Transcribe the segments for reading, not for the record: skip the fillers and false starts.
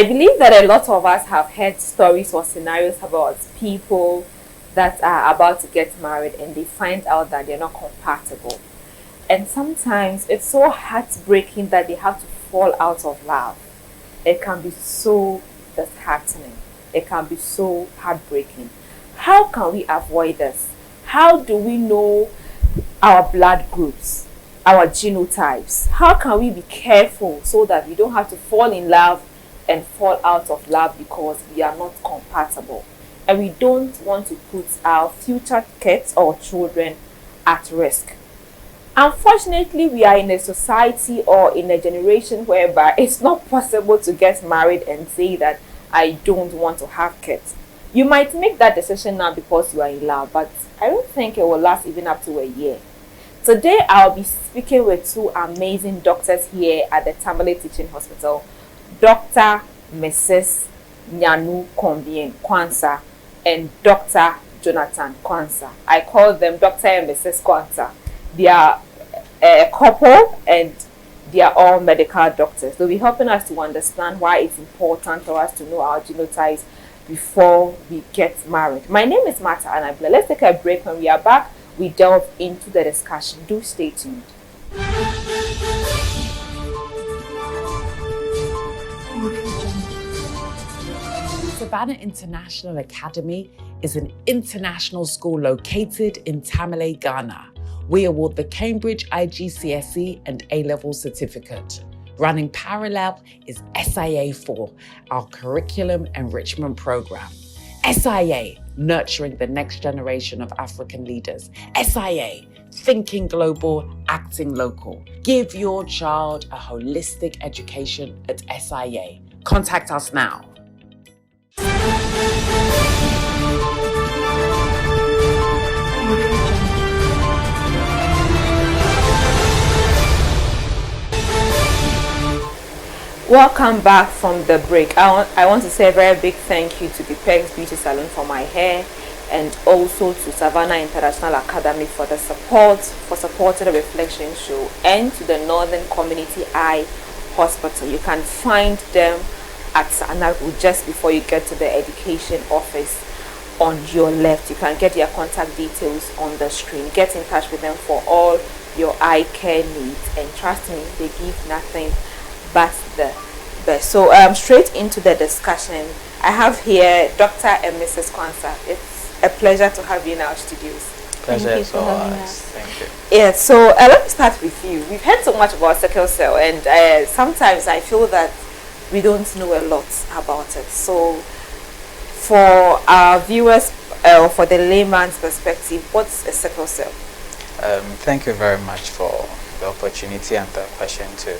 I believe that a lot of us have heard stories or scenarios about people that are about to get married and they find out that they're not compatible. And sometimes it's so heartbreaking that they have to fall out of love. It can be so disheartening. It can be so heartbreaking. How can we avoid this? How do we know our blood groups, our genotypes? How can we be careful so that we don't have to fall in love and fall out of love because we are not compatible? And we don't want to put our future kids or children at risk. Unfortunately, we are in a society or in a generation whereby it's not possible to get married and say that I don't want to have kids. You might make that decision now because you are in love, but I don't think it will last even up to a year. Today, I'll be speaking with two amazing doctors here at the Tamale Teaching Hospital, Dr. Mrs. Nyanu Kombien Kwanzaa and Dr. Jonathan Kwanzaa. I call them Dr. and Mrs. Kwanzaa. They are a couple and they are all medical doctors. They'll be helping us to understand why it's important for us to know our genotypes before we get married. My name is Martha and I'm Let's take a break. When we are back, we delve into the discussion. Do stay tuned. Savannah International Academy is an international school located in Tamale, Ghana. We award the Cambridge IGCSE and A-level certificate. Running parallel is SIA4, our curriculum enrichment program. SIA, nurturing the next generation of African leaders. SIA, thinking global, acting local. Give your child a holistic education at SIA. Contact us now. Welcome back from the break. I want to say a very big thank you to the Pegs Beauty Salon for my hair and also to Savannah International Academy for the support, for supporting the Reflection Show, and to the Northern Community Eye Hospital. You can find them at Sanagu just before you get to the education office on your left. You can get their contact details on the screen. Get in touch with them for all your eye care needs, and trust me, they give nothing but the best. So straight into the discussion. I have here Dr. and Mrs. Kwanzaa. It's a pleasure to have you in our studios. Pleasure is all ours. Thank you. Yeah, so let me start with you. We've heard so much about sickle cell, and sometimes I feel that we don't know a lot about it. So for our viewers, for the layman's perspective, what's a sickle cell? Thank you very much for the opportunity and the question too.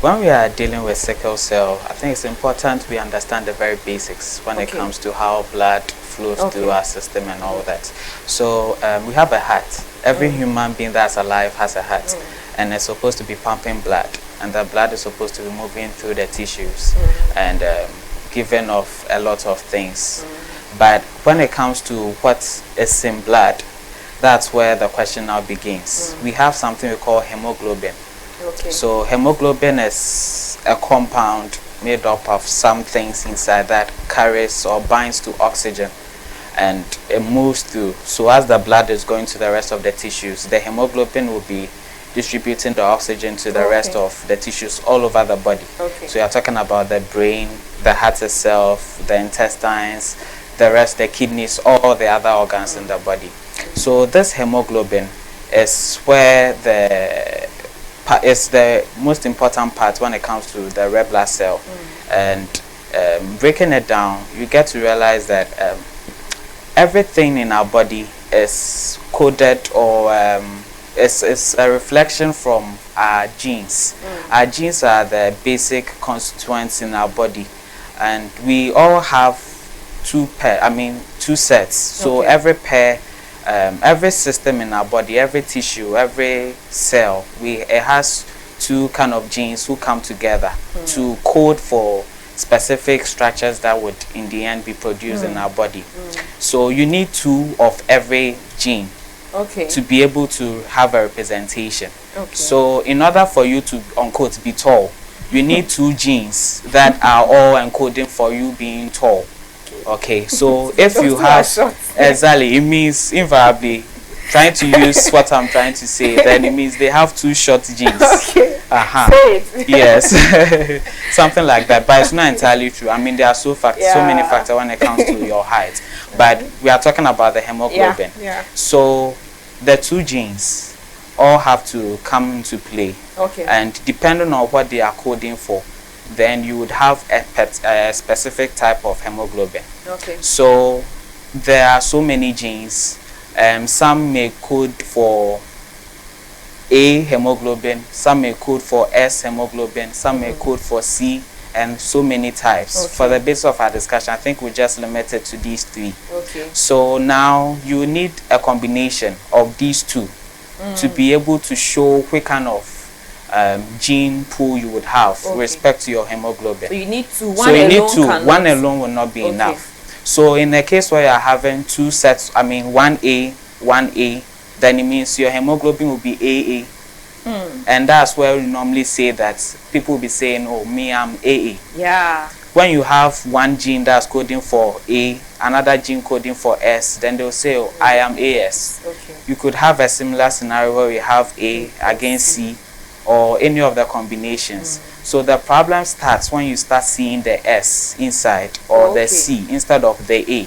When we are dealing with sickle cell, I think it's important we understand the very basics when it comes to how blood flows through our system and all that. So we have a heart. Every human being that's alive has a heart, and it's supposed to be pumping blood, and the blood is supposed to be moving through the tissues and giving off a lot of things. But when it comes to what is in blood, that's where the question now begins. We have something we call hemoglobin. So hemoglobin is a compound made up of some things inside that carries or binds to oxygen, and it moves through. So as the blood is going to the rest of the tissues, the hemoglobin will be distributing the oxygen to the rest of the tissues all over the body. So you're talking about the brain, the heart itself, the intestines, the rest, the kidneys, all the other organs in the body. So this hemoglobin is where it's the most important part when it comes to the red blood cell. And breaking it down, you get to realize that everything in our body is coded or is a reflection from our genes. Our genes are the basic constituents in our body, and we all have two sets. So every pair, every system in our body, every tissue, every cell, it has two kind of genes who come together to code for specific structures that would in the end be produced in our body. So you need two of every gene to be able to have a representation. So in order for you to, unquote, be tall, you need 2 genes that are all encoding for you being tall. Okay, so if you have exactly, it means invariably trying to use what I'm trying to say, then it means they have 2 short genes. Okay. Say it. Yes, something like that. But it's not entirely true. I mean, there are so many factors when it comes to your height. But we are talking about the hemoglobin. So the 2 genes all have to come into play. Okay. And depending on what they are coding for, then you would have a specific type of hemoglobin. Okay. So there are so many genes. Some may code for A hemoglobin, some may code for S hemoglobin, some may code for C, and so many types. Okay. For the basis of our discussion, I think we just limited to these 3. Okay. So now you need a combination of these 2 to be able to show what kind of gene pool you would have with respect to your hemoglobin. So you need 2. One alone will not be enough. So in a case where you are having 2 sets, I mean 1A, 1A, then it means your hemoglobin will be AA. And that's where we normally say that people will be saying, oh, me, I'm AA. Yeah. When you have one gene that's coding for A, another gene coding for S, then they'll say, oh, I am AS. Okay. You could have a similar scenario where we have A against C, or any of the combinations. So the problem starts when you start seeing the S inside or the C instead of the A.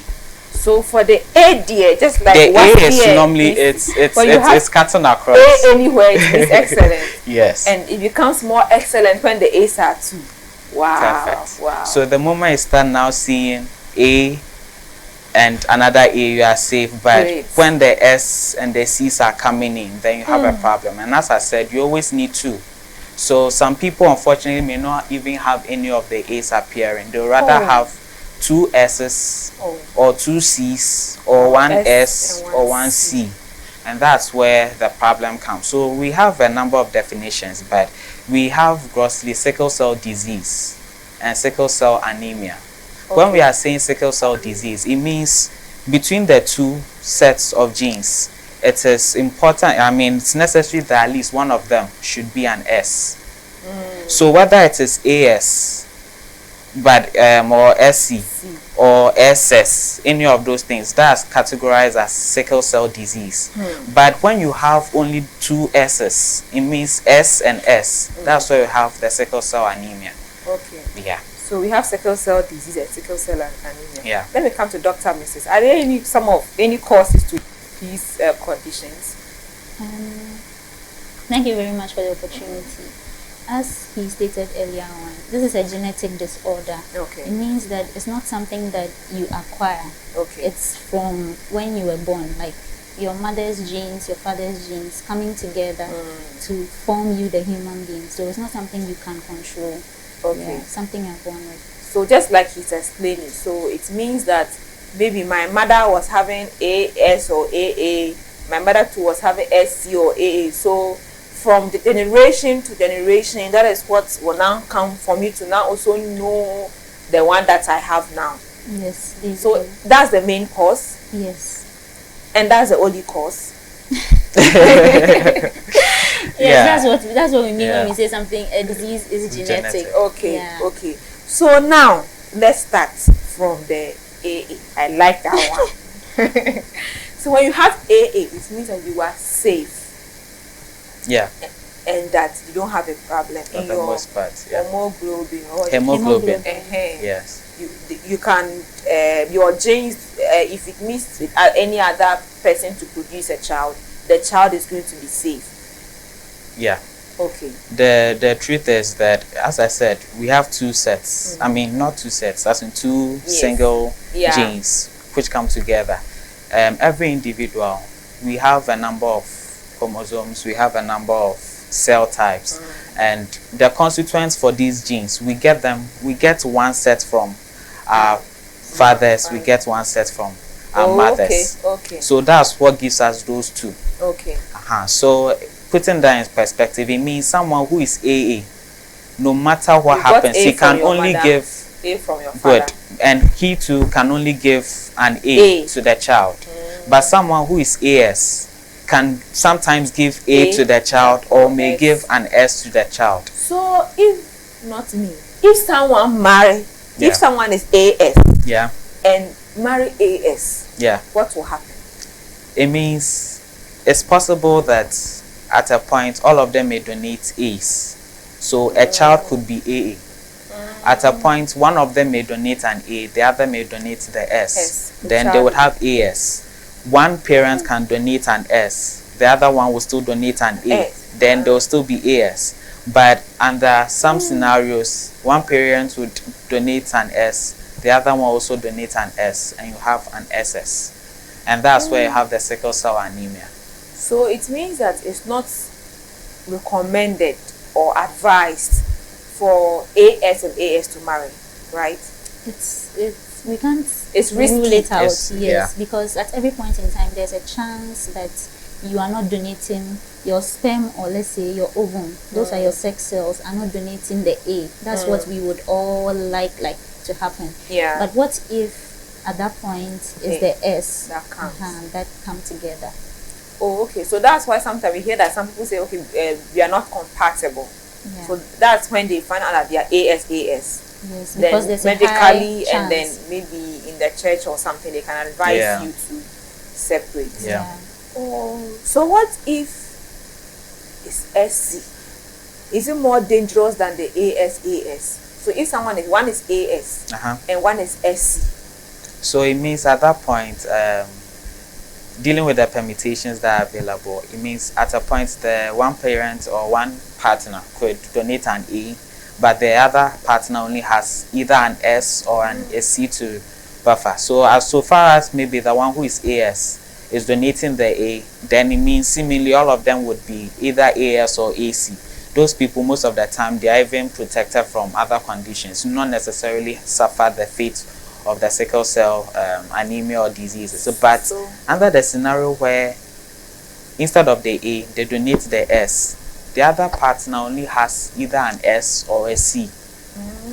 So for the A, dear, just like the what A is normally it's cutting across. A anywhere it's excellent. Yes. And it becomes more excellent when the A's are 2. Wow. Perfect. Wow. So the moment you start now seeing A and another A, you are safe. But when the S and the C's are coming in, then you have a problem. And as I said, you always need 2. So some people, unfortunately, may not even have any of the A's appearing. They'll rather have 2 S's or 2 C's or 1 S or 1 C. And that's where the problem comes. So we have a number of definitions, but we have grossly sickle cell disease and sickle cell anemia. When we are saying sickle cell disease, it means between the 2 sets of genes, it is important, I mean, it's necessary that at least one of them should be an S. So whether it is AS, but or SC or SS, any of those things, that's categorized as sickle cell disease. But when you have only 2 S's, it means S and S. That's where you have the sickle cell anemia. Okay. Yeah. So we have sickle cell disease and sickle cell anemia. Yeah. Let me come to Dr. Mrs. Are there any causes to these conditions? Thank you very much for the opportunity. As he stated earlier on, this is a genetic disorder. Okay. It means that it's not something that you acquire. Okay. It's from when you were born, like your mother's genes, your father's genes coming together to form you, the human being. So it's not something you can control. Okay. Yeah, something you're born with. So just like he's explaining, so it means that maybe my mother was having AS or AA, my mother too was having SC or AA. So from the generation to generation, that is what will now come for me to now also know the one that I have now. Yes. So that's the main cause. Yes. And that's the only cause. Yes, that's what we mean when we say something a disease is genetic. Okay. Yeah. Okay. So now let's start from the AA. I like that one. So when you have AA, it means that you are safe. Yeah. And that you don't have a problem For in the your most part, yeah. hemoglobin. Or Hemoglobin. Yes. Yes. You can your genes if it meets with any other person to produce a child, the child is going to be safe. Yeah. Okay. The truth is that, as I said, we have 2 sets. I mean, not 2 sets, as in 2 single genes which come together. Every individual, we have a number of chromosomes, we have a number of cell types, and the constituents for these genes, we get 1 set from our fathers, we get 1 set from our mothers. Okay. So that's what gives us those 2. Okay. So putting that in perspective, it means someone who is AA, no matter what happens, he can only give A from your father. good, and he too can only give an A to the child. But someone who is AS can sometimes give A to the child, or may give an S to the child. So if not me. If someone marry, if someone is AS, and marry AS, what will happen? It means it's possible that at a point all of them may donate A's. So a child could be AA. At a point, one of them may donate an A, the other may donate the S. Then they would have AS. One parent can donate an S, the other one will still donate an A. Then there will still be AS. But under some scenarios, one parent would donate an S, the other one also donate an S, and you have an SS. And that's where you have the sickle cell anemia. So it means that it's not recommended or advised for AS and AS to marry, right? We can't rule it out, because at every point in time there's a chance that you are not donating your sperm, or let's say your ovum, those are your sex cells, are not donating the A. That's what we would all like to happen. But what if at that point is the S that come together? Oh, okay. So that's why sometimes we hear that some people say, okay, we are not compatible. So that's when they find out that they are AS. Yes, then because there's medically, a high and then maybe in the church or something, they can advise you to separate. Oh, so what if it's SC? Is it more dangerous than the AS? So if one is AS and one is SC. So it means at that point, dealing with the permutations that are available, it means at a point the one parent or one partner could donate an A, but the other partner only has either an S or an SC to buffer. So far as maybe the one who is AS is donating the A, then it means seemingly all of them would be either AS or AC. Those people, most of the time, they are even protected from other conditions, not necessarily suffer the fate of the sickle cell anemia or diseases. But under the scenario where instead of the A, they donate the S, the other partner only has either an S or a C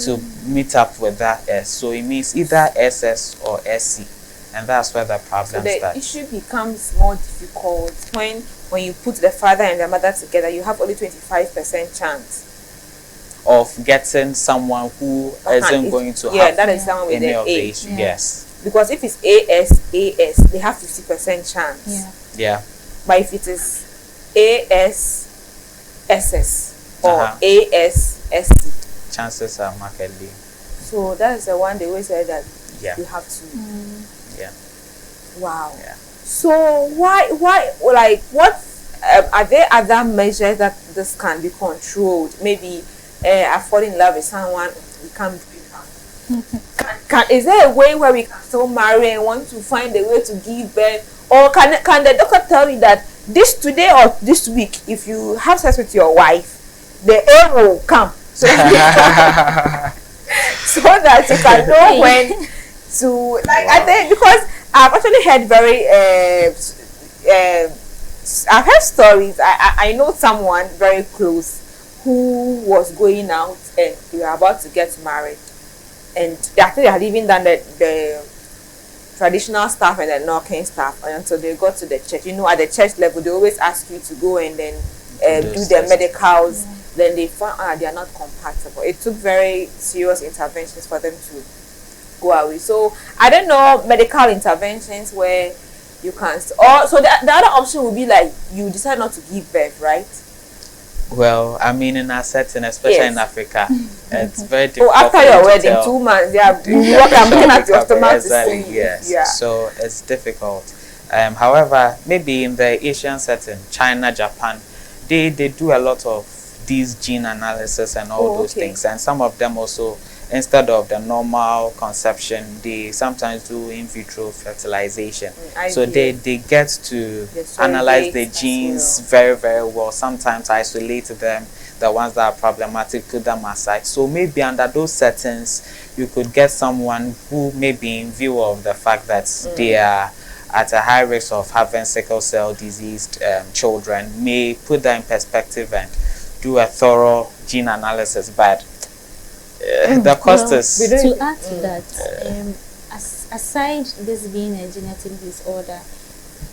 to meet up with that S. So it means either SS or SC. And that's where the problem starts. So the issue becomes more difficult when you put the father and the mother together. You have only 25% chance of getting someone who isn't going to have that is someone with any of A. the issue. Yes. Because if it's AS, they have 50% chance. But if it is AS, SS or AS, SC, chances are markedly. So that is the one they always say that you have to. Wow. So why like what are there other measures that this can be controlled? Maybe I fall in love with someone, we can't is there a way where we can still marry and want to find a way to give birth? Or can the doctor tell you that today or this week, if you have sex with your wife, the air will come, so that you can know when to I think, because I've actually heard I've heard stories. I know someone very close who was going out and they were about to get married, and I think they had even done the traditional stuff and the knocking stuff until they got to the church. You know, at the church level, they always ask you to go and then do their medicals. Then they found out they are not compatible. It took very serious interventions for them to go away. So I don't know, medical interventions where you can, or so the other option would be like you decide not to give birth, right? Well, I mean, in our setting, especially in Africa, it's very difficult. After your wedding, 2 months, I'm looking at your stomach to see. Yes. So it's difficult. However, maybe in the Asian setting, China, Japan, they do a lot of these gene analysis and all those things, and some of them also, instead of the normal conception, they sometimes do in vitro fertilization. So they get to analyze the genes very, very well. Sometimes isolate them, the ones that are problematic, put them aside. So maybe under those settings, you could get someone who, maybe in view of the fact that they are at a high risk of having sickle cell diseased children, may put that in perspective and do a thorough gene analysis. But the cost is... To add to that, aside this being a genetic disorder,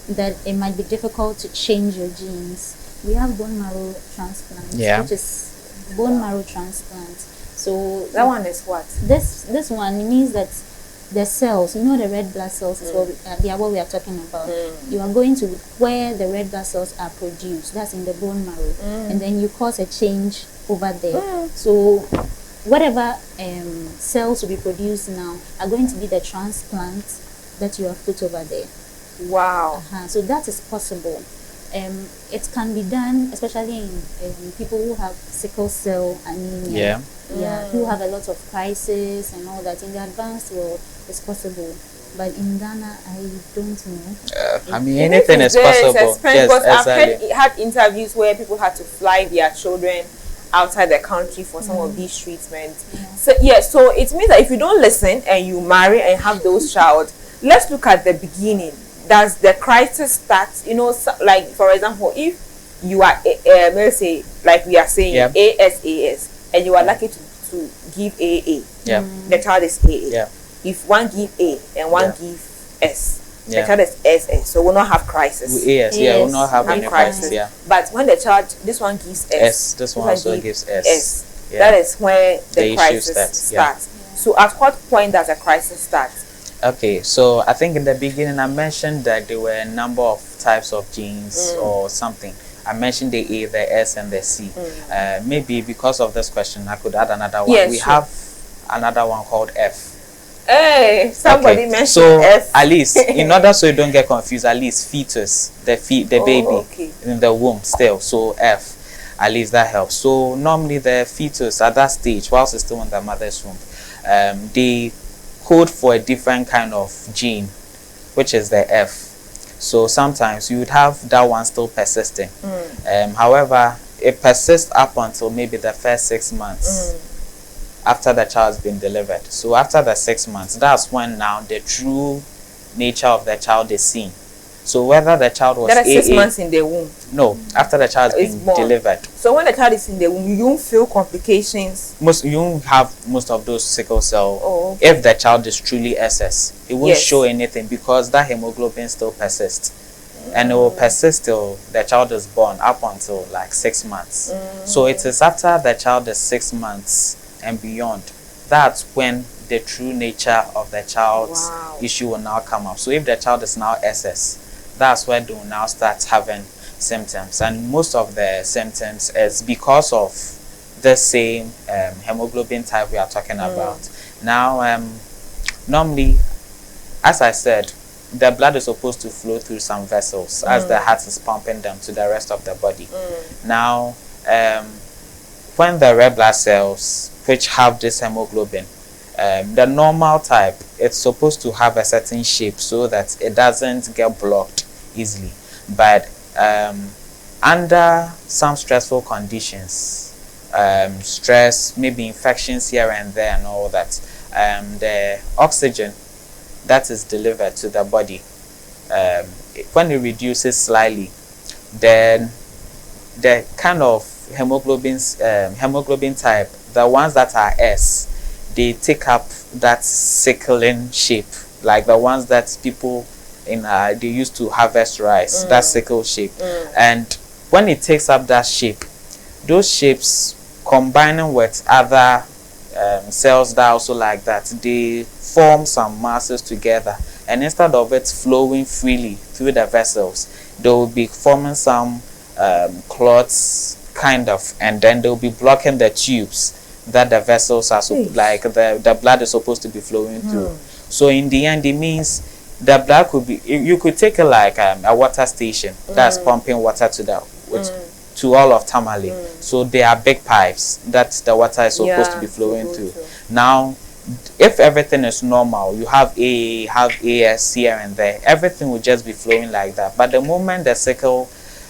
that it might be difficult to change your genes, we have bone marrow transplants, which is bone marrow transplants. So that one is what? This one means that the cells, the red blood cells is what they are what we are talking about. You are going to where the red blood cells are produced, that's in the bone marrow, and then you cause a change over there. So whatever cells will be produced now are going to be the transplants that you have put over there. Wow. So that is possible. It can be done, especially in people who have sickle cell anemia. Who have a lot of crisis and all that. In the advanced world, it's possible. But in Ghana, I don't know. I mean, anything is possible. Yes, because I've had interviews where people had to fly their children outside the country for some of these treatments. So it means that if you don't listen and you marry and have those child, let's look at the beginning. Does the crisis start? Like for example, if you are let's say, like we are saying, ASAS, and you are lucky to give AA, the child is AA. If one give A and one give S, the child is SS, so we'll not have crisis. We'll not have any crisis. But when the child, this one gives S, this one also gives S. That is where the crisis starts. So at what point does a crisis start? Okay, so I think in the beginning I mentioned that there were a number of types of genes or something. I mentioned the A, the S, and the C. Maybe because of this question, I could add another one. Yes, we have another one called F. Hey, somebody mentioned so F. At least, in order so you don't get confused, at least fetus, the baby in the womb still. So F, at least that helps. So normally the fetus at that stage, whilst it's still in the mother's womb, they code for a different kind of gene, which is the F. So sometimes you would have that one still persisting. However, it persists up until maybe the first 6 months after the child's been delivered. So after the 6 months, that's when now the true nature of the child is seen. So whether the child was that is 6 months in the womb. No, after the child has been delivered. So when the child is in the womb, you won't feel complications. You won't have most of those sickle cell. If the child is truly SS, it won't show anything because that hemoglobin still persists. And it will persist till the child is born up until like 6 months. So it is after the child is 6 months and beyond, that's when the true nature of the child's issue will now come up. So if the child is now SS, that's when they will now start having symptoms, and most of the symptoms is because of the same hemoglobin type we are talking about. Now, normally, as I said, the blood is supposed to flow through some vessels as the heart is pumping them to the rest of the body. Now, when the red blood cells, which have this hemoglobin, the normal type, it's supposed to have a certain shape so that it doesn't get blocked easily. But under some stressful conditions, stress, maybe infections here and there and all that, the oxygen that is delivered to the body, when it reduces slightly, then the kind of hemoglobin type, the ones that are S, they take up that sickling shape, like the ones that people in they used to harvest rice, that sickle shape. And when it takes up that shape, those shapes combining with other cells that are also like that, they form some masses together, and instead of it flowing freely through the vessels, they will be forming some clots kind of, and then they'll be blocking the tubes that the vessels are like the blood is supposed to be flowing through. So in the end, it means the blood could be, you could take it like a water station that's pumping water to the to all of Tamale. So there are big pipes that the water is supposed to be flowing through. Now, if everything is normal, you have A, have AS here and there, everything will just be flowing like that. But the moment the sickle,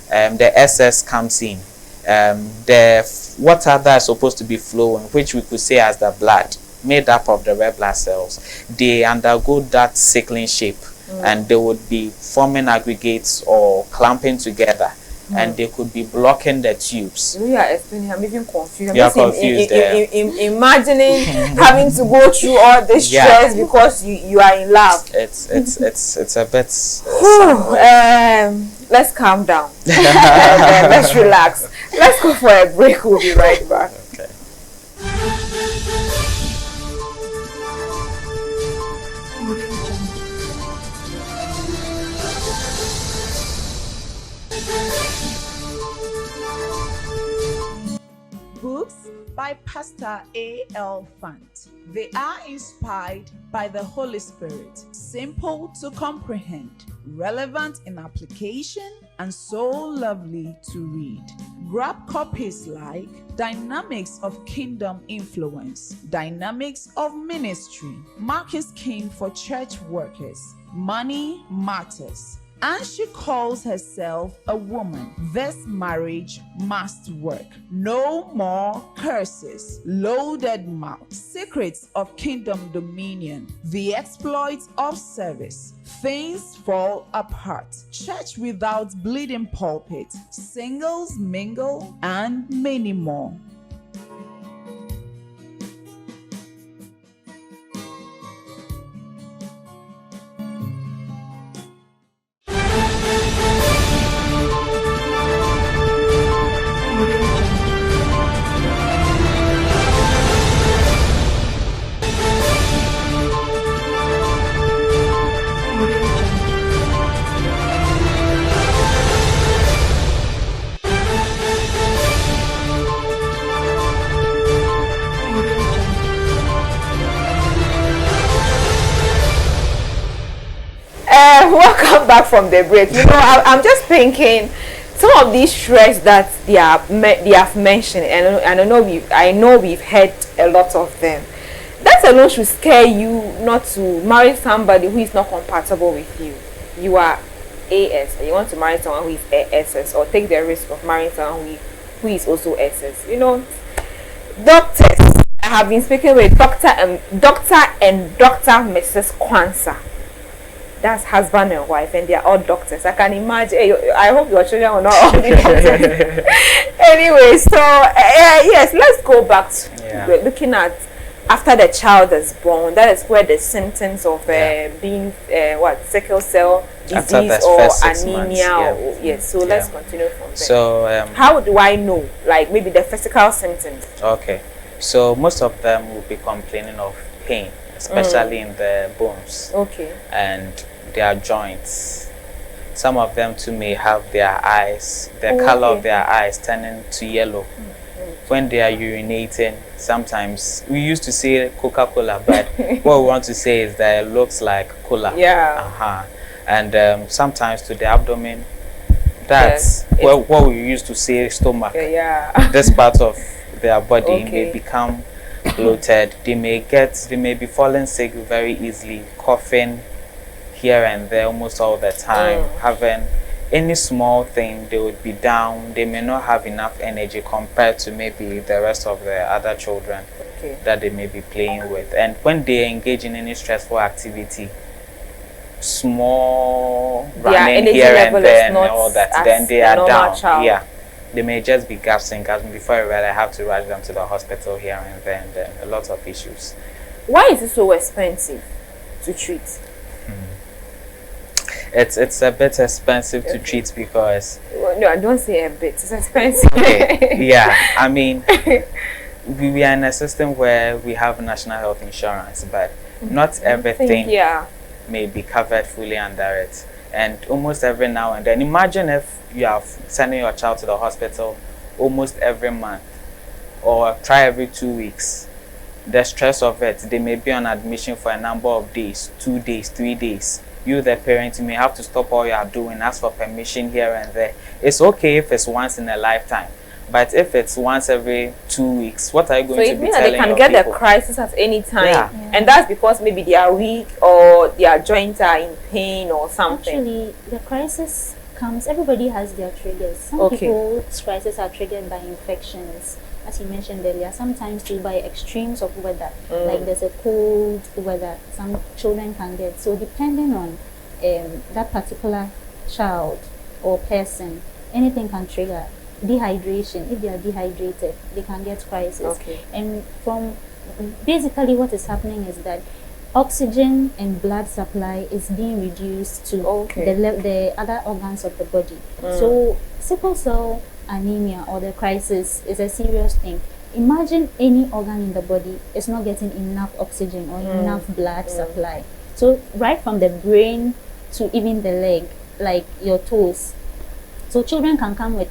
the SS comes in, the water that is supposed to be flowing, which we could say as the blood, made up of the red blood cells, they undergo that sickling shape, and they would be forming aggregates or clumping together, and they could be blocking the tubes. You are explaining, I'm even confused. You are confused there. Imagining having to go through all this stress because you are in love. It's a bit. Let's calm down. Let's relax. Let's go for a break. We'll be right back. Okay. by Pastor A.L. Fant. They are inspired by the Holy Spirit, simple to comprehend, relevant in application, and so lovely to read. Grab copies like Dynamics of Kingdom Influence, Dynamics of Ministry, Mark is King for Church Workers, Money Matters, and she calls herself a woman. This marriage must work. No more curses. Loaded mouth. Secrets of kingdom dominion. The exploits of service. Things fall apart. Church without bleeding pulpit. Singles mingle, and many more. Welcome back from the break. You know, I'm just thinking some of these stress that they have mentioned, and I know we've heard a lot of them. That alone should scare you not to marry somebody who is not compatible with you. You are AS, and you want to marry someone who is SS, or take the risk of marrying someone who is also SS. You know, doctors. I have been speaking with Dr. and Dr. Mrs. Kwanzaa. That's husband and wife, and they are all doctors. I can imagine. I hope your children will not all be doctors. Anyway, so yes, let's go back to looking at after the child is born. That is where the symptoms of being sickle cell disease or anemia. So let's continue from there. So how do I know? Like maybe the physical symptoms. Okay, so most of them will be complaining of pain, especially in the bones. Okay. And their joints. Some of them too may have their eyes, the color of their eyes turning to yellow. When they are urinating, sometimes we used to say Coca-Cola, but what we want to say is that it looks like cola. Yeah. And sometimes to the abdomen, that's what we used to say stomach. This part of their body may become bloated. They may be falling sick very easily, coughing here and there almost all the time, having any small thing, they would be down. They may not have enough energy compared to maybe the rest of the other children that they may be playing with. And when they engage in any stressful activity, small running here and there and all that, then they are down. Child. They may just be gasping before I realize I have to rush them to the hospital here and there, and then a lot of issues. Why is it so expensive to treat? It's a bit expensive to treat because... Well, no, I don't say a bit. It's expensive. I mean, we are in a system where we have national health insurance, but not everything may be covered fully under it. And almost every now and then, imagine if you are sending your child to the hospital almost every month or try every 2 weeks. The stress of it, they may be on admission for a number of days, 2 days, 3 days. You, the parent, you may have to stop all you are doing, ask for permission here and there. It's okay if it's once in a lifetime, but if it's once every 2 weeks, what are you going to be telling your people? So it means that they can get the crisis at any time, and that's because maybe they are weak or their joints are in pain or something. Actually, the crisis comes, everybody has their triggers. Some people's crises are triggered by infections. As you mentioned earlier, sometimes too by extremes of weather, like there's a cold weather some children can get. So depending on that particular child or person, anything can trigger dehydration. If they are dehydrated, they can get crisis. And from basically what is happening is that oxygen and blood supply is being reduced to the other organs of the body. So sickle cell anemia or the crisis is a serious thing. Imagine any organ in the body is not getting enough oxygen or enough blood supply. So right from the brain to even the leg, like your toes. So children can come with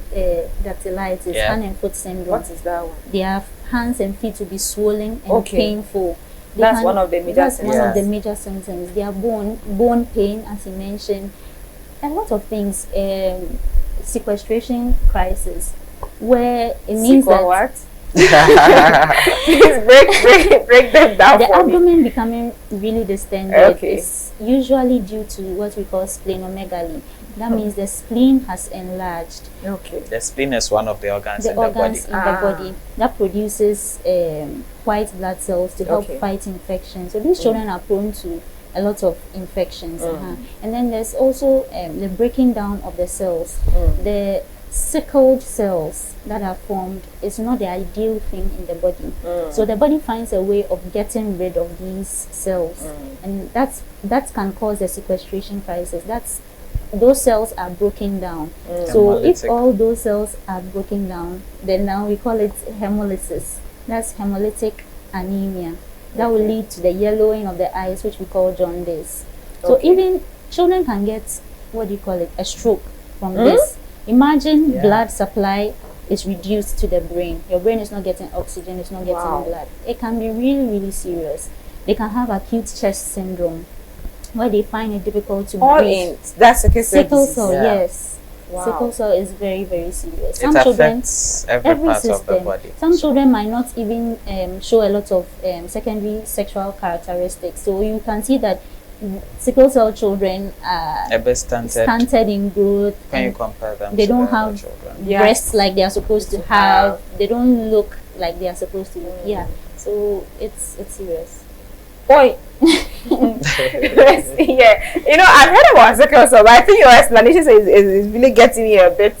dactylitis, hand and foot syndrome. What is that one? Their hands and feet will be swollen and painful. That's one of the major symptoms. One of the major symptoms. Their bone pain, as you mentioned, a lot of things. Sequestration crisis, where it means that what? Please break them down. The for abdomen me. becoming really distended is usually due to what we call splenomegaly. That means the spleen has enlarged. The spleen is one of the organs in the body that produces white blood cells to help fight infection. So these children are prone to a lot of infections. And then there's also the breaking down of the cells. The sickled cells that are formed is not the ideal thing in the body. So the body finds a way of getting rid of these cells, and that can cause a sequestration crisis. Those cells are broken down. So if all those cells are broken down, then now we call it hemolysis. That's hemolytic anemia. That will lead to the yellowing of the eyes, which we call jaundice. So even children can get, a stroke from this. Imagine blood supply is reduced to the brain. Your brain is not getting oxygen, it's not getting blood. It can be really, really serious. They can have acute chest syndrome, where they find it difficult to breathe. That's a sickle cell, yes. Sickle cell is very, very serious. Some children, affects every part of the body. Some children might not even show a lot of secondary sexual characteristics. So you can see that sickle cell children are a bit stunted in growth. When you compare them, they don't have breasts like they are supposed to have. They don't look like they are supposed to look. So it's serious. Boy. I've heard about sickle cell, but I think your explanation is really getting me a bit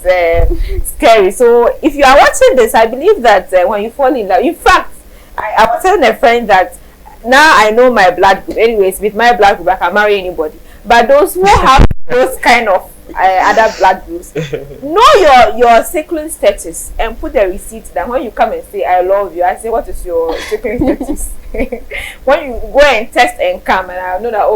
scary. So if you are watching this, I believe that when you fall in love, in fact, I was telling a friend that now I know my blood group. Anyways, with my blood group, I can marry anybody. But those who have those kind of other blood groups, know your sickling status and put the receipt down. When you come and say I love you, I say what is your sickling status? When you go and test and come, and I know that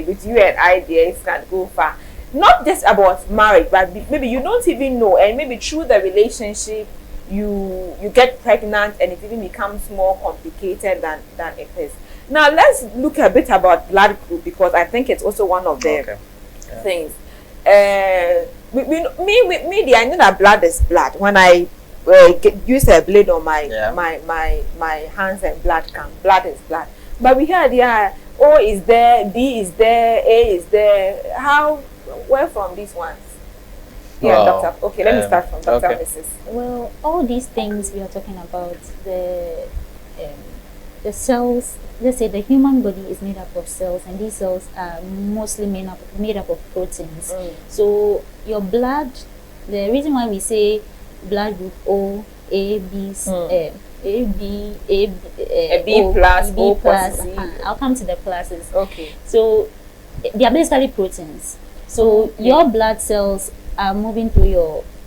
with you and I there, it can go far. Not just about marriage, but maybe you don't even know, and maybe through the relationship you get pregnant, and it even becomes more complicated than it is. Now let's look a bit about blood group, because I think it's also one of the things. I know that blood is blood. When I use a blade on my hands, and blood is blood. But we heard O is there, B is there, A is there. Where from these ones? Doctor. Okay, let me start from Dr. Mrs. Well, all these things we are talking about, the cells. Let's say the human body is made up of cells, and these cells are mostly made up of proteins. So your blood, the reason why we say blood group O, A, B, B plus, O plus. I'll come to the pluses. Okay. So they are basically proteins. So your blood cells are moving through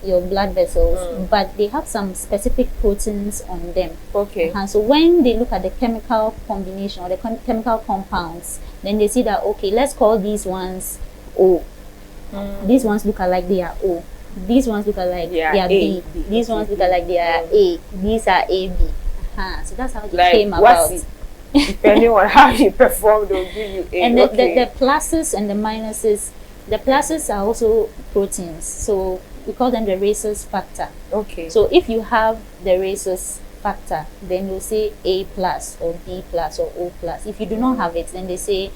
your blood vessels, but they have some specific proteins on them. Okay. So when they look at the chemical combination or the chemical compounds, then they see that, okay, let's call these ones O. These ones look like they are O. These ones look like they are B. These ones look like they are A. These are AB. So that's how they came about. Depending on how you perform, they'll give you A. And the pluses and the minuses. The pluses are also proteins, so we call them the rhesus factor. Okay. So if you have the rhesus factor, then you'll say A plus or B plus or O plus. If you do not have it, then they say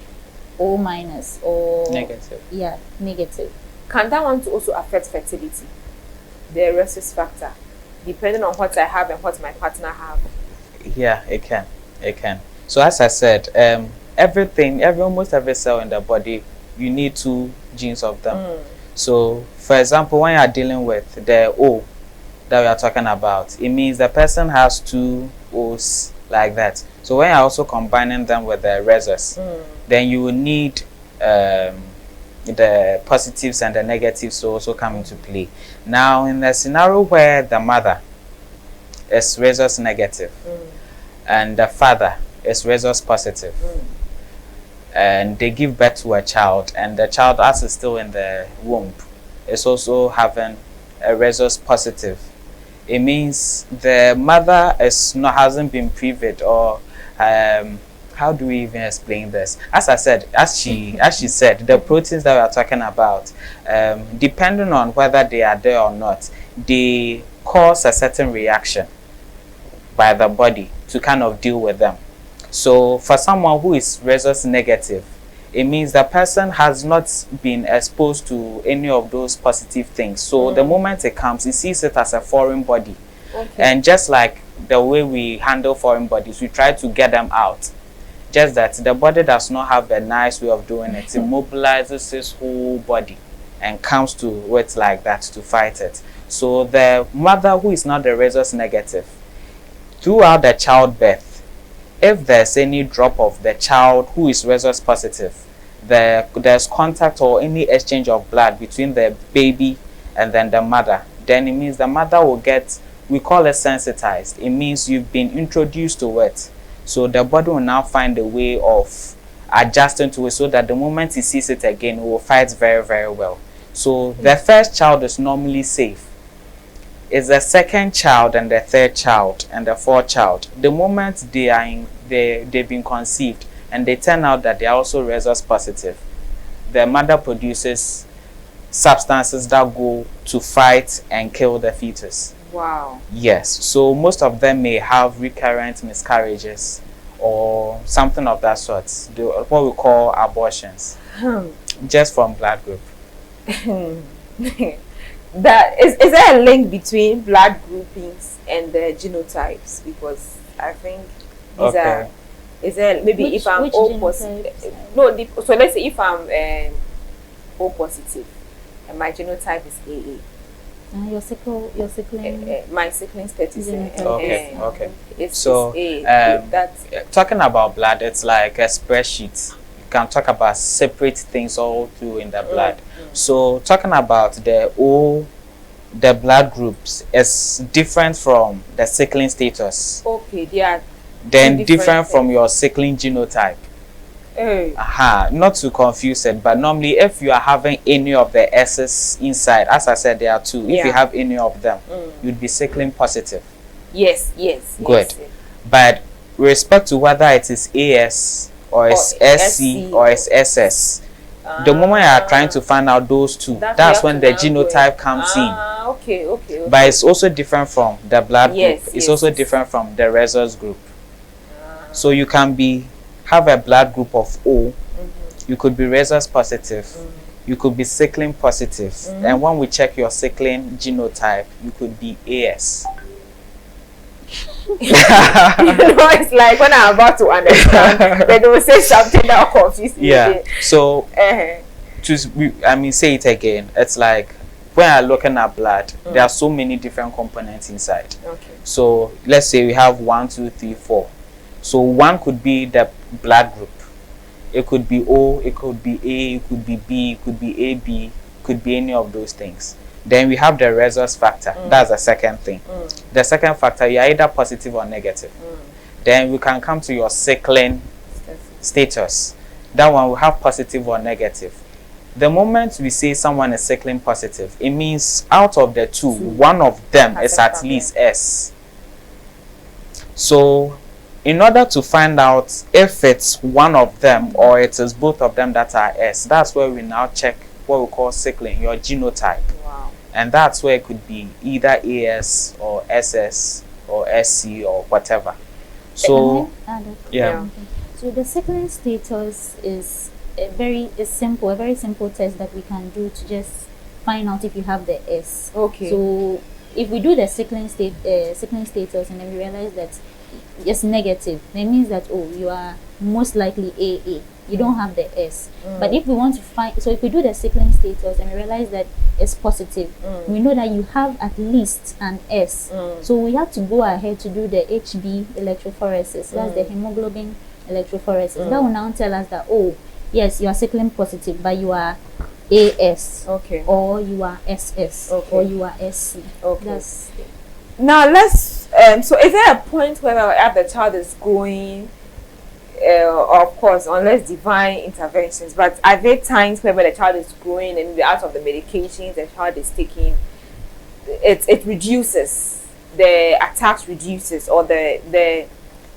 O minus or negative. Yeah, negative. Can that one also affect fertility? The rhesus factor, depending on what I have and what my partner have. Yeah, it can. It can. So as I said, almost every cell in the body, you need 2 genes of them. So, for example, when you are dealing with the O that we are talking about, it means the person has 2 O's like that. So when you're also combining them with the rhesus, then you will need the positives and the negatives to also come into play. Now, in the scenario where the mother is rhesus negative and the father is rhesus positive, and they give birth to a child, and the child, as is still in the womb, is also having a rhesus positive, it means the mother hasn't been private, or how do we even explain this? As I said, as she said, the proteins that we are talking about, depending on whether they are there or not, they cause a certain reaction by the body to kind of deal with them. So for someone who is rhesus negative, it means the person has not been exposed to any of those positive things. So the moment it comes, it sees it as a foreign body. Okay. And just like the way we handle foreign bodies, we try to get them out. Just that the body does not have a nice way of doing it. It mobilizes its whole body and comes to it like that to fight it. So the mother who is not the rhesus negative, throughout the childbirth, if there's any drop of the child who is rhesus positive, there's contact or any exchange of blood between the baby and then the mother, then it means the mother will get, we call it sensitized. It means you've been introduced to it. So the body will now find a way of adjusting to it, so that the moment it sees it again, it will fight very, very well. So the first child is normally safe. It's the second child and the third child and the fourth child. The moment they've been conceived and they turn out that they are also rhesus positive, the mother produces substances that go to fight and kill the fetus. Wow. Yes. So most of them may have recurrent miscarriages or something of that sort. What we call abortions. Just from blood group. Is there a link between blood groupings and the genotypes? Because I think these are. Is there maybe if I'm O positive? No. So let's say if I'm O positive and my genotype is AA. Your sickling. My sickling status. Okay. It's so that's talking about blood, it's like a spreadsheet. You can talk about separate things all through in the blood. So talking about the blood groups is different from the sickling status. Okay, they are then different from your sickling genotype. Not to confuse it, but normally if you are having any of the S's inside, as I said, there are two. If you have any of them, you'd be sickling positive. Yes. Good. Yes. But with respect to whether it is AS or it's SC or it's SS, the moment you are trying to find out those two, that's when the genotype comes in. Okay. But it's also different from the blood group. It's also different from the rhesus group. So you can have a blood group of O. You could be rhesus positive. You could be sickling positive. And when we check your sickling genotype, you could be AS. It's like when I'm about to understand, they will say something that confuses me. Yeah. So, say it again. It's like when I'm looking at blood, there are so many different components inside. Okay. So let's say we have 1, 2, 3, 4. So 1 could be the blood group. It could be O, it could be A, it could be B, it could be AB, it could be any of those things. Then we have the rhesus factor. That's the second thing. The second factor, you're either positive or negative. Then we can come to your sickling status. That one will have positive or negative. The moment we say someone is sickling positive, it means out of the two, one of them is at least S. So in order to find out if it's one of them or it is both of them that are S, that's where we now check what we call sickling, your genotype. Wow. And that's where it could be either AS or SS or SC or whatever. So, yeah. So the sickling status is a very simple test that we can do to just find out if you have the S. Okay. So if we do the sickling status and then we realize that it's negative, that means that you are most likely AA. You don't have the S. But if we want to find, so if we do the sickling status and we realize that it's positive, we know that you have at least an S. So we have to go ahead to do the HB electrophoresis. That's the hemoglobin electrophoresis. That will now tell us that, yes, you are sickling positive, but you are AS. Okay. Or you are SS. Okay. Or you are SC. Okay. Now let's so is there a point where the child is growing, of course, unless divine interventions, but are there times where the child is growing and out of the medications the child is taking, it reduces, the attacks reduces, or the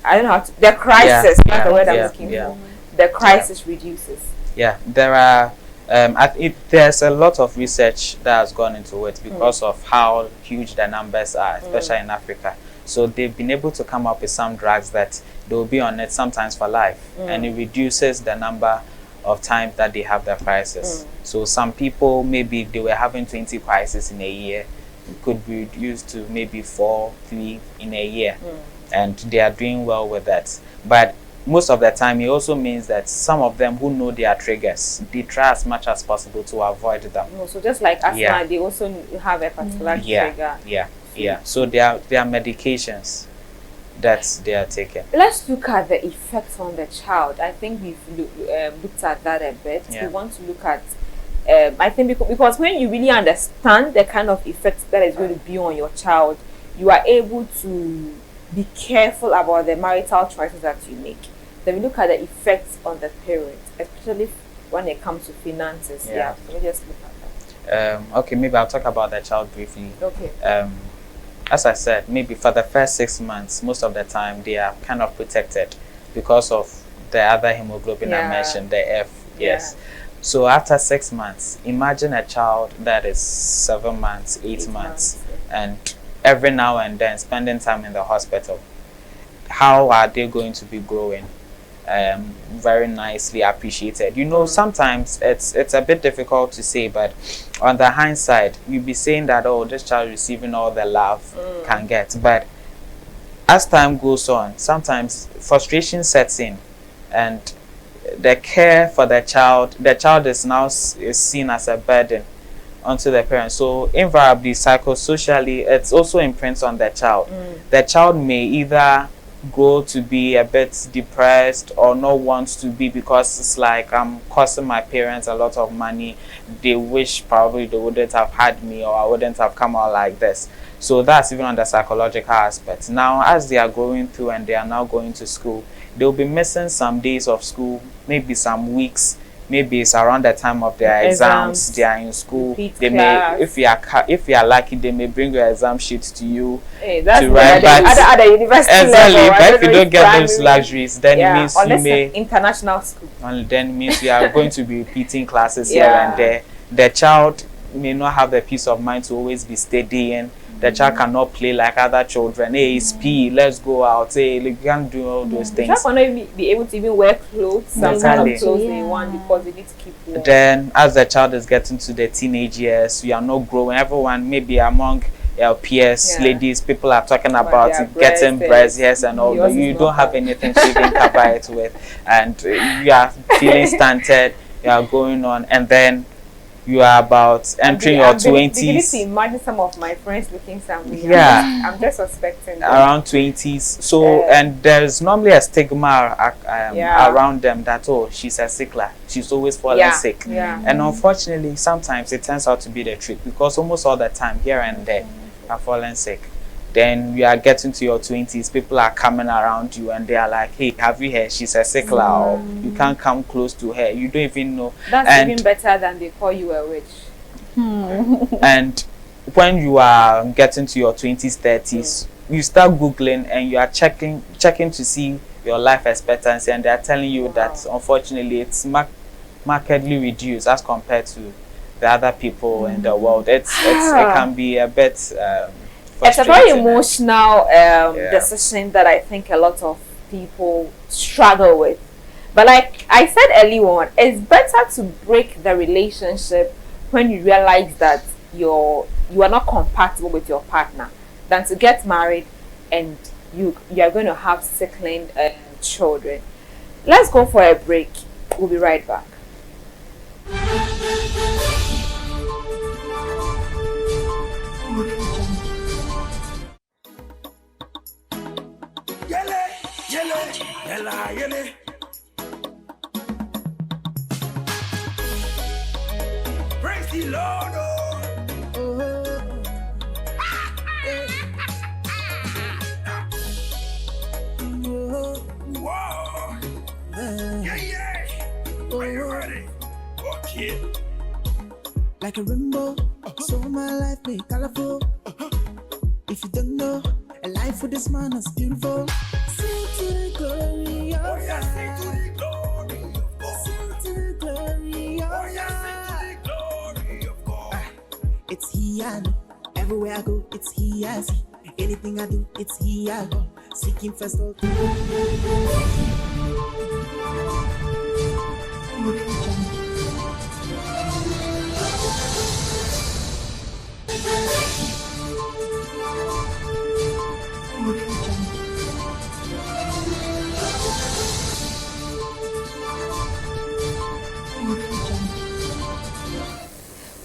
I don't know how to, the crisis, that's the word I'm looking for. The crisis reduces. Yeah, there are there's a lot of research that has gone into it because of how huge the numbers are, especially in Africa. So they've been able to come up with some drugs that they'll be on it sometimes for life, and it reduces the number of times that they have their crisis. So some people, maybe they were having 20 crises in a year, could be reduced to maybe 4, 3 in a year, and they are doing well with that. But most of the time, it also means that some of them who know their triggers, they try as much as possible to avoid them. So just like asthma, they also have a particular trigger. So there are medications that they are taking. Let's look at the effects on the child. I think we've looked at that a bit. We want to look at, I think because when you really understand the kind of effects that is going to be on your child, you are able to be careful about the marital choices that you make. Then we look at the effects on the parent, especially when it comes to finances. So we just look at that. Okay, maybe I'll talk about the child briefly. Okay. As I said, maybe for the first 6 months, most of the time they are kind of protected because of the other hemoglobin I mentioned, the F. Yes. So after 6 months, imagine a child that is 7 months, 8 months, and every now and then spending time in the hospital. How are they going to be growing? Very nicely appreciated. You know, sometimes it's a bit difficult to say, but on the hindsight, you'll be saying that, oh, this child receiving all the love can get. But as time goes on, sometimes frustration sets in, and the care for the child is now seen as a burden onto the parents. So invariably, psychosocially, it's also imprints on the child. The child may either grow to be a bit depressed or not want to be, because it's like I'm costing my parents a lot of money. They wish probably they wouldn't have had me, or I wouldn't have come out like this. So that's even on the psychological aspect. Now, as they are going through and they are now going to school, they'll be missing some days of school, maybe some weeks. Maybe it's around the time of their exams. They are in school. They may, if you are lucky, they may bring your exam sheets to you to write. But at the university level, but if you don't get those luxuries, then it means you may international school. Then it means you are going to be repeating classes here and there. The child may not have the peace of mind to always be studying. The child cannot play like other children. Hey, it's PE, let's go out. Hey, you can't do all those things. The child cannot be able to even wear clothes, some kind of clothes they want, because they need to keep warm. Then, as the child is getting to the teenage years, you are not growing. Everyone, maybe among your peers, ladies, people are talking about getting breasts, yes, and all, but you don't have anything to even cover it with. And you are feeling stunted, you are going on, and then you are about entering your 20s. Beginning to imagine some of my friends looking something. I'm just suspecting around 20s. So and there's normally a stigma around them that, oh, she's a sickler, she's always falling sick. And unfortunately, sometimes it turns out to be the truth, because almost all the time, here and there, are falling sick. Then you are getting to your 20s, people are coming around you and they are like, hey, have you heard she's a sickler? Or you can't come close to her. You don't even know. That's even better than they call you a witch. And when you are getting to your 20s, 30s, you start Googling and you are checking to see your life expectancy, and they are telling you that unfortunately it's markedly reduced as compared to the other people in the world. It can be a bit it's a very emotional decision that I think a lot of people struggle with. But like I said early on, it's better to break the relationship when you realize that you are not compatible with your partner, than to get married and you are going to have sickling children. Let's go for a break. We'll be right back. Praise the Lord. Whoa. Yeah. Are you ready? Okay. Like a rainbow, so my life life be colorful. If you don't know, a life with this man is beautiful. Sing to the glory of God. Sing to the glory of God. Sing to the glory of God. Sing to the glory of God. It's He I know. Everywhere I go, it's He I see. Anything I do, it's He I go. Seeking first all things.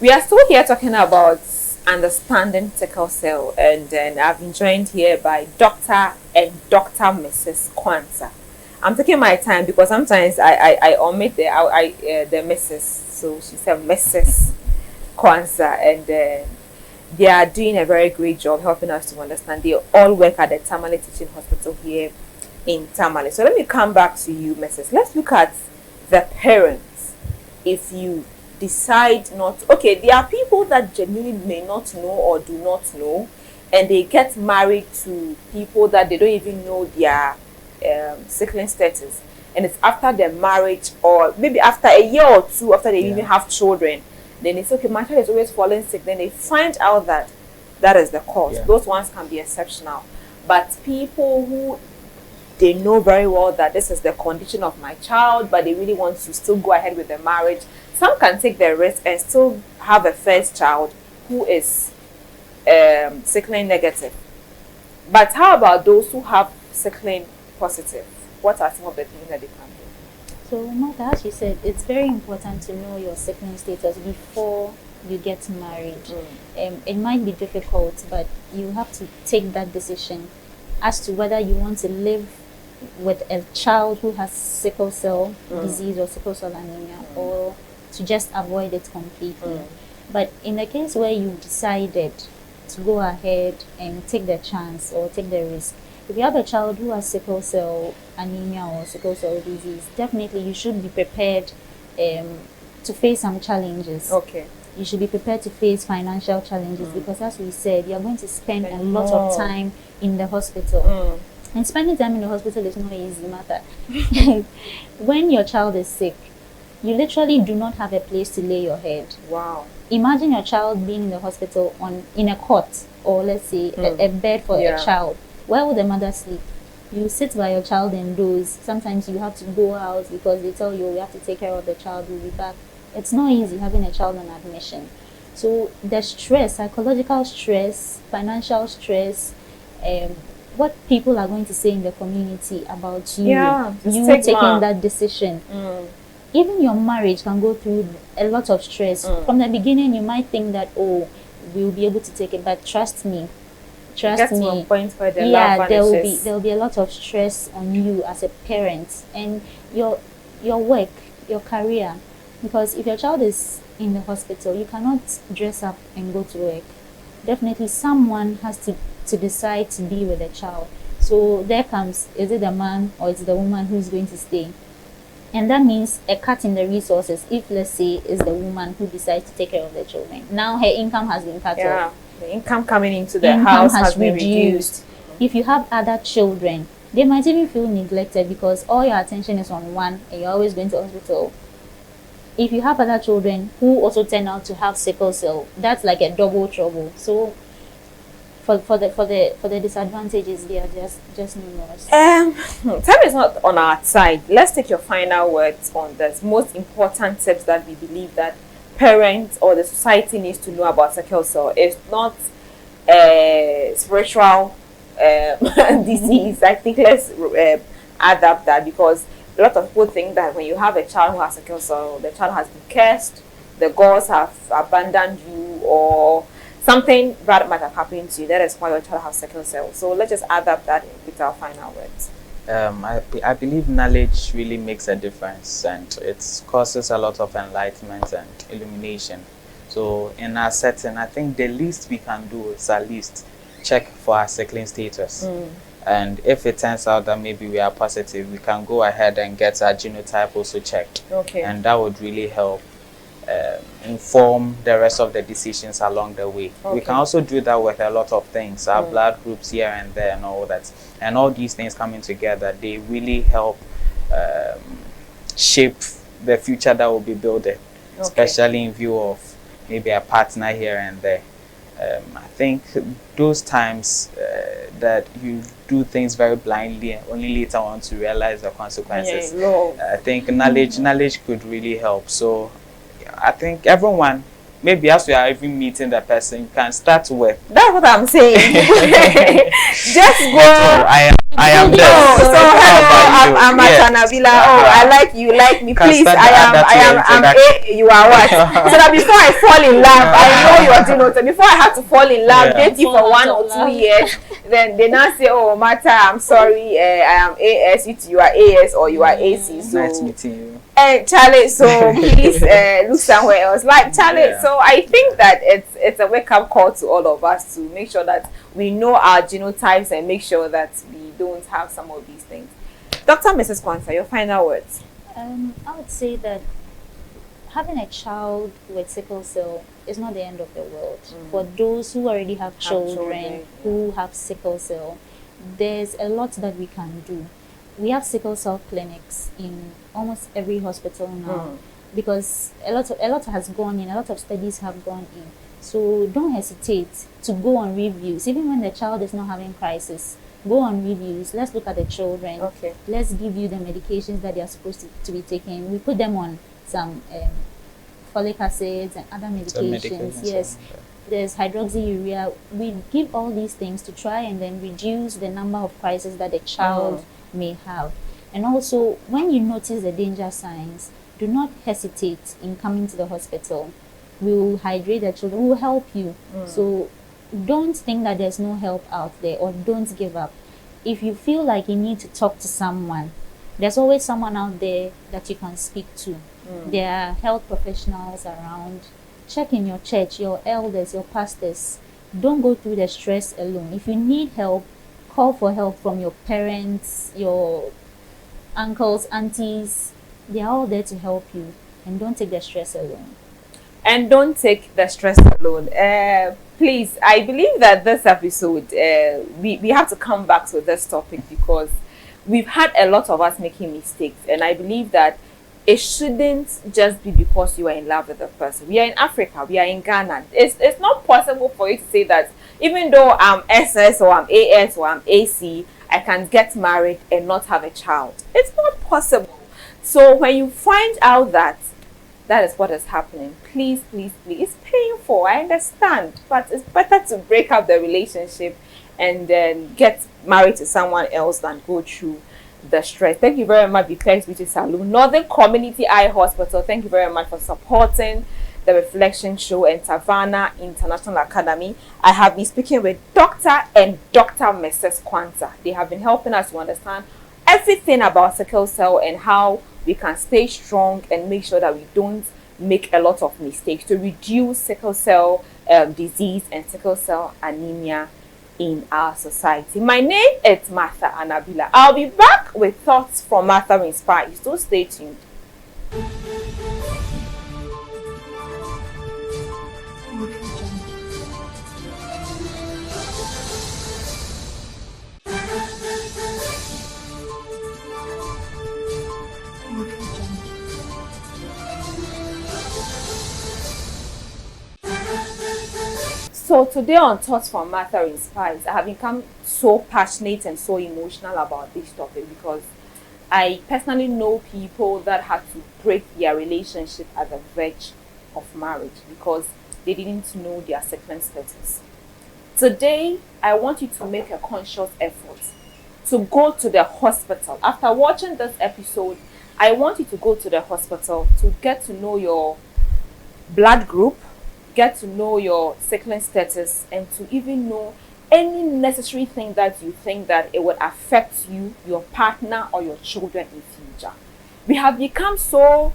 We are still here talking about understanding sickle cell, and then I've been joined here by Dr. and Dr. Mrs. Kwanzaa. I'm taking my time because sometimes I omit the Mrs. So she said Mrs. Kwanzaa, and they are doing a very great job helping us to understand. They all work at the Tamale Teaching Hospital here in Tamale. So let me come back to you, Mrs. Let's look at the parents. If you decide not, okay, there are people that genuinely may not know or do not know, and they get married to people that they don't even know their sickling status, and it's after their marriage or maybe after a year or two after they even have children, then it's okay, my child is always falling sick, then they find out that that is the cause. Those ones can be exceptional, but people who they know very well that this is the condition of my child, but they really want to still go ahead with the marriage, some can take the risk and still have a first child who is sickling negative. But how about those who have sickling positive? What are some of the things that they can do? So, Mother, as you said, it's very important to know your sickling status before you get married. It might be difficult, but you have to take that decision as to whether you want to live with a child who has sickle cell disease or sickle cell anemia, or to just avoid it completely. But in the case where you decided to go ahead and take the chance or take the risk, if you have a child who has sickle cell anemia or sickle cell disease, definitely you should be prepared to face some challenges. Okay. You should be prepared to face financial challenges because, as we said, you're going to spend a lot of time in the hospital. And spending time in the hospital is no easy matter. When your child is sick, you literally do not have a place to lay your head. Wow. Imagine your child being in the hospital in a cot, or let's say a bed for a child. Where will the mother sleep? You sit by your child and doze. Sometimes you have to go out because they tell you have to take care of the child, we'll be back. It's not easy having a child on admission. So the stress, psychological stress, financial stress, what people are going to say in the community about you, you taking that decision. Even your marriage can go through a lot of stress. From the beginning, you might think that, oh, we'll be able to take it, but trust me. Trust me. To a point where the love vanishes. there will be a lot of stress on you as a parent and your work, your career. Because if your child is in the hospital, you cannot dress up and go to work. Definitely someone has to decide to be with the child. So there comes, is it the man or is it the woman who's going to stay? And that means a cut in the resources. If, let's say, it's the woman who decides to take care of the children. Now her income has been cut off. The income coming into the house has been reduced. If you have other children, they might even feel neglected because all your attention is on one and you're always going to the hospital. If you have other children who also turn out to have sickle cell, that's like a double trouble. So for the disadvantages, they are just numerous. Time is not on our side. Let's take your final words on this. Most important tips that we believe that parents or the society needs to know about sickle cell. It's not a spiritual disease. I think let's adapt that, because a lot of people think that when you have a child who has sickle cell, the child has been cursed, the gods have abandoned you, or something bad might have happened to you. That is why your child has sickle cell. So let's just adapt that with our final words. I believe knowledge really makes a difference, and it causes a lot of enlightenment and illumination. So in our setting, I think the least we can do is at least check for our sickling status. And if it turns out that maybe we are positive, we can go ahead and get our genotype also checked. Okay. And that would really help inform the rest of the decisions along the way. We can also do that with a lot of things, our blood groups here and there and all that. And all these things coming together, they really help shape the future that will be building, especially in view of maybe a partner here and there. I think those times that you do things very blindly and only later on to realize the consequences, I think knowledge could really help. So I think everyone, maybe as we are even meeting the person, you can start with. That's what I'm saying. Just go. I am there. So hello, I'm Atanabila. Oh, I like you, like me. Please, I'm A. You are what? So that before I fall in love, I know you are doing. Before I have to fall in love, date you for 1 or 2 years, then they now say, oh, Martha, I'm sorry, I am AS. You are AS or you are AC. So nice meeting you. And Charlie, so please look somewhere else. Like Charlie, so I think that it's a wake-up call to all of us to make sure that we know our genotypes and make sure that we don't have some of these things. Dr. Mrs. Kwanzaa, your final words. I would say that having a child with sickle cell is not the end of the world. For those who already have children who have sickle cell, there's a lot that we can do. We have sickle cell clinics in almost every hospital now because a lot has gone in, a lot of studies have gone in. So don't hesitate to go on reviews, even when the child is not having crisis. Go on reviews. Let's look at the children. Let's give you the medications that they are supposed to be taking. We put them on some folic acids and other medications. Yes, there's hydroxyurea. We give all these things to try and then reduce the number of crises that the child may have. And also, when you notice the danger signs, do not hesitate in coming to the hospital. We will hydrate the children. We will help you. So don't think that there's no help out there, or don't give up. If you feel like you need to talk to someone, there's always someone out there that you can speak to. There are health professionals around. Check in your church, your elders, your pastors. Don't go through the stress alone. If you need help, call for help from your parents, your uncles, aunties. They are all there to help you. And don't take the stress alone. And don't take the stress alone. Please, I believe that this episode, we have to come back to this topic because we've had a lot of us making mistakes. And I believe that it shouldn't just be because you are in love with a person. We are in Africa. We are in Ghana. It's not possible for you to say that even though I'm SS or I'm AS or I'm AC, I can get married and not have a child. It's not possible. So when you find out that that is what is happening, please, please, please, it's painful, I understand, but it's better to break up the relationship and then get married to someone else than go through the stress. Thank you very much, Biplex Beauty Salon, Northern Community Eye Hospital. Thank you very much for supporting the Reflection Show, and Savannah International Academy. I have been speaking with Dr. and Dr. Mrs. Kwanzaa. They have been helping us to understand everything about sickle cell and how we can stay strong and make sure that we don't make a lot of mistakes to reduce sickle cell disease and sickle cell anemia in our society. My name is Martha Anabila. I'll be back with thoughts from Martha Inspire. So stay tuned. So today on Thoughts from Martha Inspires, I have become so passionate and so emotional about this topic because I personally know people that had to break their relationship at the verge of marriage because they didn't know their sequence status. Today, I want you to make a conscious effort to go to the hospital. After watching this episode, I want you to go to the hospital to get to know your blood group, get to know your sequence status, and to even know any necessary thing that you think that it would affect you, your partner, or your children in future. We have become so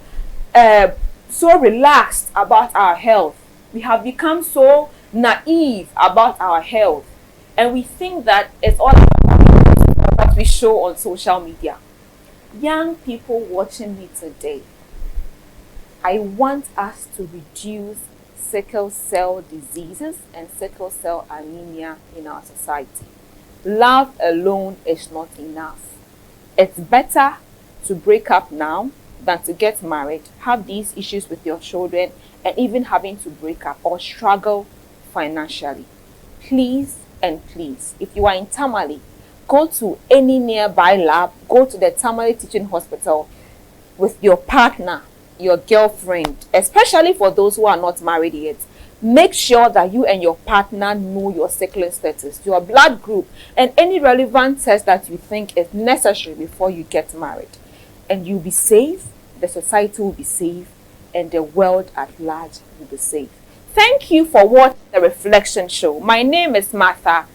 relaxed about our health. We have become so naive about our health, and we think that it's all about what we show on social media. Young people watching me today, I want us to reduce sickle cell diseases and sickle cell anemia in our society. Love alone is not enough. It's better to break up now than to get married, have these issues with your children, and even having to break up or struggle financially. Please and please, if you are in Tamale, go to any nearby lab, go to the Tamale Teaching Hospital with your partner, your girlfriend, especially for those who are not married yet. Make sure that you and your partner know your sickling status, your blood group, and any relevant test that you think is necessary before you get married. And you'll be safe, the society will be safe, and the world at large will be safe. Thank you for watching the Reflection Show. My name is Martha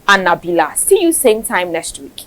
Anabila. See you same time next week.